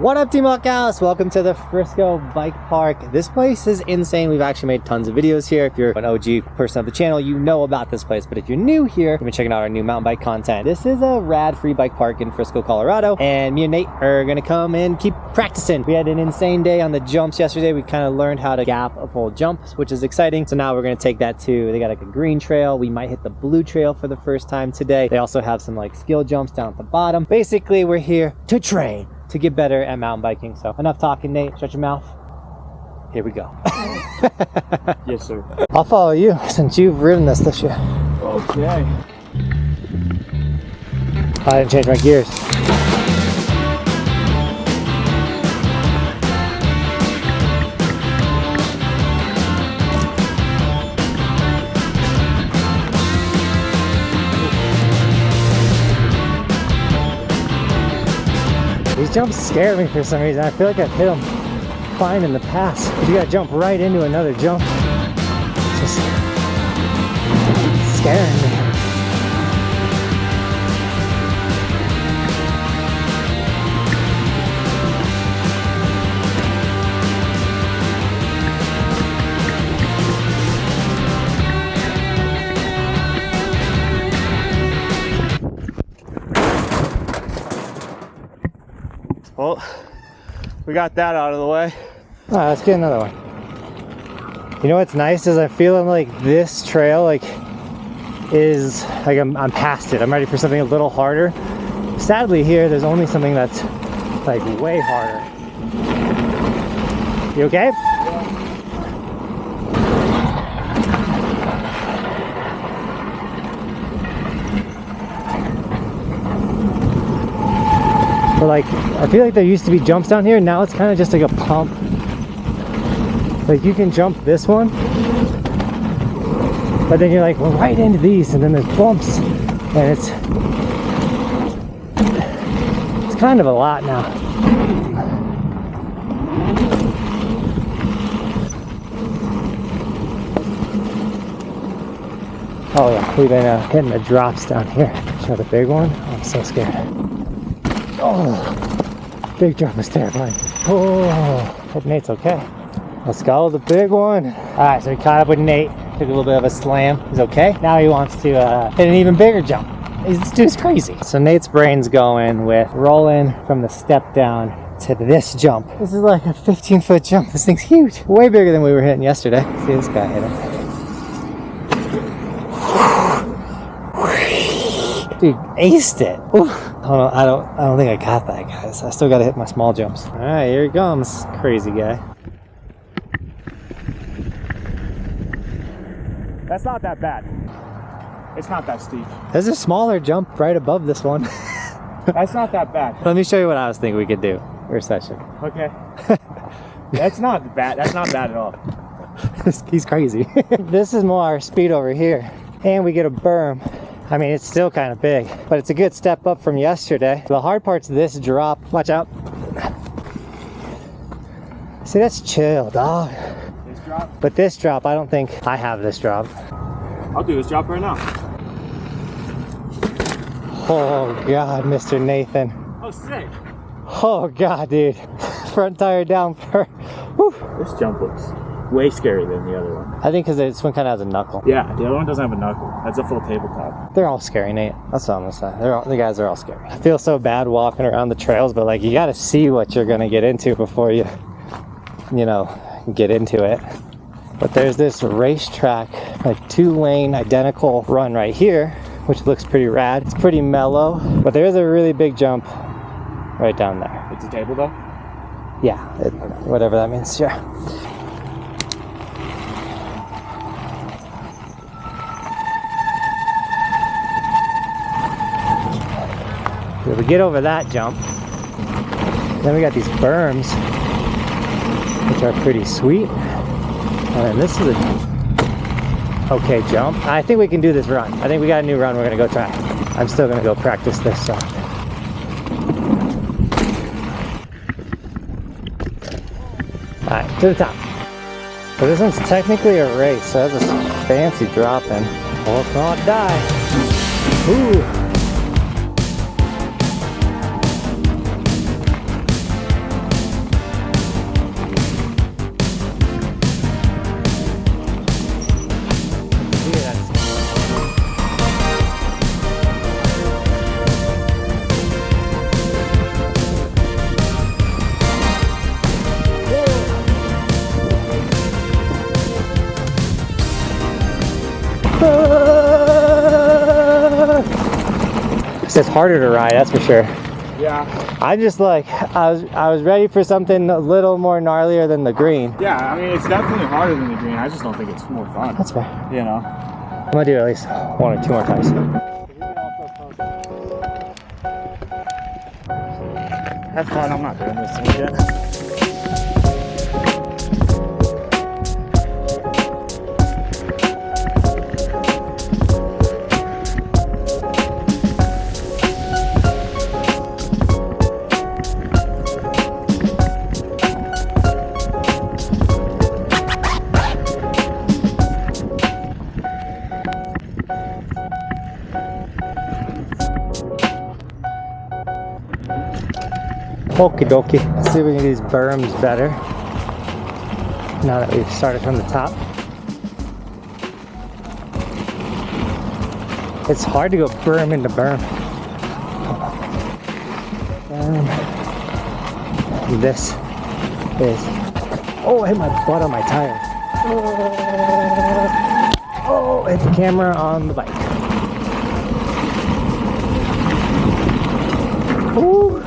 What up, Team Buckhouse? Welcome to the Frisco Bike Park. This place is insane. We've actually made tons of videos here. If you're an OG person of the channel, you know about this place. But if you're new here, you've been checking out our new mountain bike content. This is a rad free bike park in Frisco, Colorado. And me and Nate are gonna come and keep practicing. We had an insane day on the jumps yesterday. We kind of learned how to gap a full jump, which is exciting. So now we're gonna take that to, they got like a green trail. We might hit the blue trail for the first time today. They also have some like skill jumps down at the bottom. Basically, we're here to train, to get better at mountain biking. So enough talking, Nate. Shut your mouth. Here we go. Yes, sir. I'll follow you since you've ridden this year. Okay. I didn't change my gears. These jumps scare me for some reason. I feel like I've hit them fine in the past. But you gotta jump right into another jump. It's just scaring me. Well, we got that out of the way. All right, let's get another one. You know what's nice is I'm feeling like this trail is like I'm past it. I'm ready for something a little harder. Sadly here, there's only something that's like way harder. You okay? But like, I feel like there used to be jumps down here, now it's kind of just like a pump. Like you can jump this one, but then you're like, well, right into these, and then there's bumps, and it's kind of a lot now. Oh yeah, we've been hitting the drops down here. Show the big one. I'm so scared. Oh, big drop was terrifying. Oh, hope Nate's okay. Let's go, the big one. All right, so we caught up with Nate. Took a little bit of a slam. He's okay. Now he wants to hit an even bigger jump. This dude's crazy. So Nate's brain's going with rolling from the step down to this jump. This is like a 15-foot jump. This thing's huge. Way bigger than we were hitting yesterday. See this guy hit it. Dude, aced it. Ooh. Hold on, I don't think I got that, guys. I still gotta hit my small jumps. All right, here he comes. Crazy guy. That's not that bad. It's not that steep. There's a smaller jump right above this one. That's not that bad. Let me show you what I was thinking we could do. First session. Okay. That's not bad. That's not bad at all. He's crazy. This is more our speed over here. And we get a berm. I mean, it's still kind of big, but it's a good step up from yesterday. The hard part's this drop. Watch out. See, that's chill, dog. This drop? But this drop, I don't think I have this drop. I'll do this drop right now. Oh, God, Mr. Nathan. Oh, sick. Oh, God, dude. Front tire down for... Whew. This jump looks way scarier than the other one. I think because this one kind of has a knuckle. Yeah, the other one doesn't have a knuckle. That's a full tabletop. They're all scary, Nate. That's what I'm gonna say. The guys are all scary. I feel so bad walking around the trails, but like you gotta see what you're gonna get into before you know, get into it. But there's this racetrack, like 2-lane identical run right here, which looks pretty rad. It's pretty mellow, but there's a really big jump right down there. It's a table though? Yeah, whatever that means, yeah. If we get over that jump, then we got these berms, which are pretty sweet. And then this is a okay jump. I think we can do this run. I think we got a new run we're gonna go try. I'm still gonna go practice this, so. All right, to the top. So this one's technically a race, so that's a fancy drop in. Let's not die. Ooh. It's harder to ride, that's for sure. Yeah. I just like, I was ready for something a little more gnarlier than the green. Yeah, I mean, it's definitely harder than the green. I just don't think it's more fun. That's fair. You know? I'm gonna do it at least 1 or 2 more times. Have fun, I'm not doing this thing again. Okie dokie. Let's see if we can do these berms better. Now that we've started from the top. It's hard to go berm into berm. This is... Oh, I hit my butt on my tire. Oh, hit the camera on the bike. Ooh.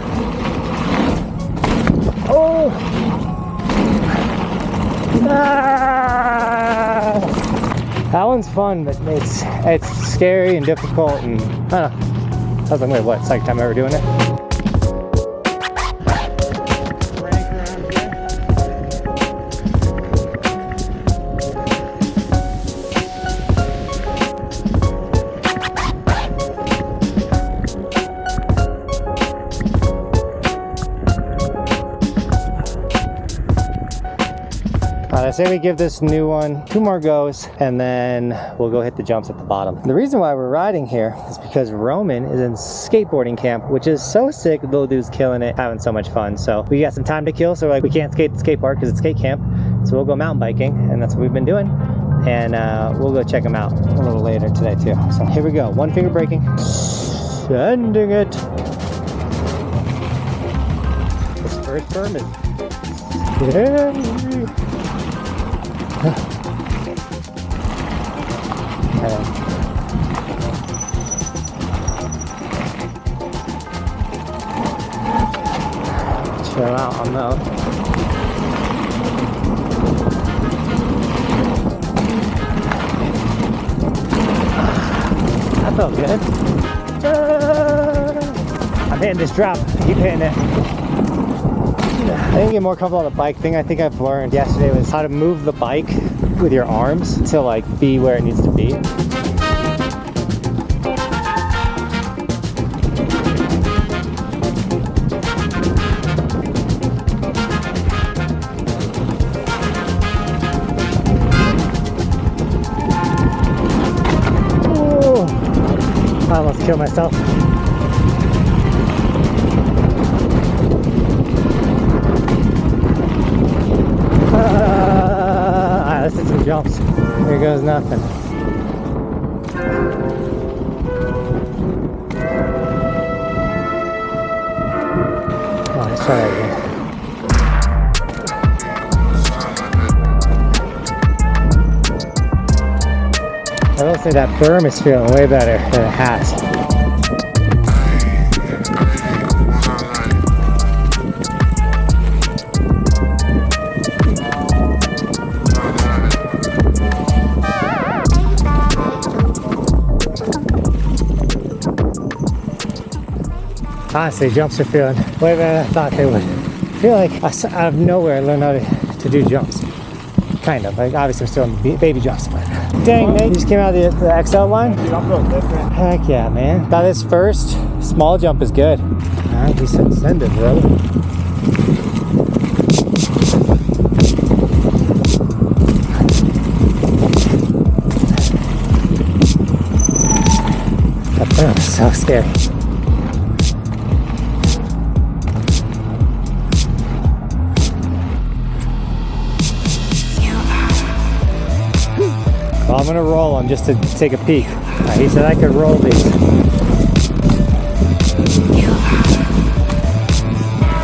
Oh! Ah! That one's fun, but it's scary and difficult, and I don't know. I was like, wait, what? Second time ever doing it? I say we give this new one 2 more goes, and then we'll go hit the jumps at the bottom. The reason why we're riding here is because Roman is in skateboarding camp, which is so sick. The little dude's killing it, having so much fun. So we got some time to kill, so like we can't skate the skate park because it's skate camp. So we'll go mountain biking, and that's what we've been doing. And we'll go check him out a little later today too. So here we go, 1 finger braking, sending it. This first berm is scary. Chill out on those. That felt good. I'm hitting this drop. Keep hitting it. I think get more comfortable on the bike. Thing I think I've learned yesterday was how to move the bike with your arms to like be where it needs to be. Ooh, I almost killed myself. Let's hit some jumps. Here goes nothing. Oh, let's try that again. I will say that berm is feeling way better than it has. Honestly, jumps are feeling way better than I thought they would. I feel like out of nowhere I learned how to do jumps. Kind of. Like, obviously I'm still in baby jumps, but dang, Nate, you just came out of the XL line? Jump feels different. Heck yeah, man. Thought this first small jump is good. Alright, he said send it, bro. That berm is so scary. Well, I'm gonna roll them just to take a peek. He said I could roll these. This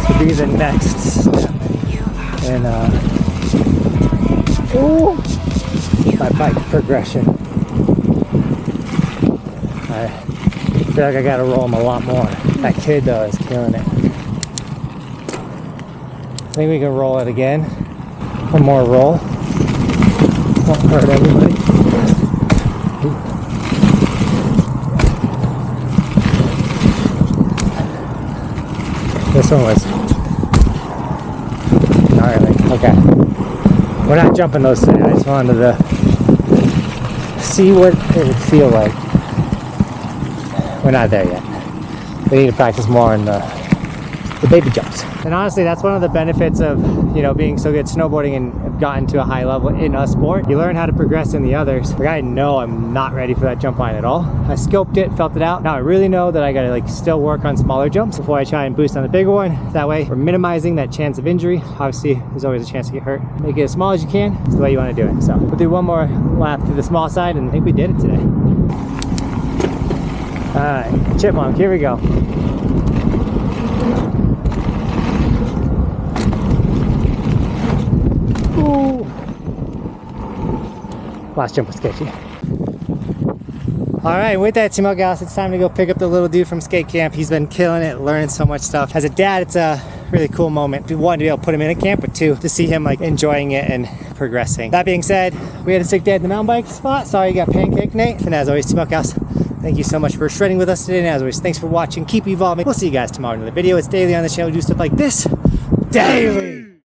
would be the next step in my bike progression. Alright, feel like I gotta roll him a lot more. That kid though is killing it. I think we can roll it again. One more roll. Won't hurt everybody. This one was gnarly. Okay. We're not jumping those today. I just wanted to see what it would feel like. We're not there yet. We need to practice more on the baby jumps. And honestly, that's one of the benefits of, you know, being so good snowboarding and have gotten to a high level in a sport. You learn how to progress in the others. Like, I know I'm not ready for that jump line at all. I scoped it, felt it out. Now I really know that I gotta like still work on smaller jumps before I try and boost on the bigger one. That way we're minimizing that chance of injury. Obviously, there's always a chance to get hurt. Make it as small as you can. It's the way you want to do it. So we'll do one more lap to the small side, and I think we did it today. All right, chipmunk, here we go. Ooh. Last jump was sketchy. All right, with that, Team Gals, it's time to go pick up the little dude from skate camp. He's been killing it, learning so much stuff. As a dad, it's a really cool moment. One, to be able to put him in a camp, but two, to see him like enjoying it and progressing. That being said, we had a sick day at the mountain bike spot. Sorry you got pancake, Nate. And as always, Team Gals, thank you so much for shredding with us today. And as always, thanks for watching. Keep evolving. We'll see you guys tomorrow in another video. It's daily on the channel. We do stuff like this daily.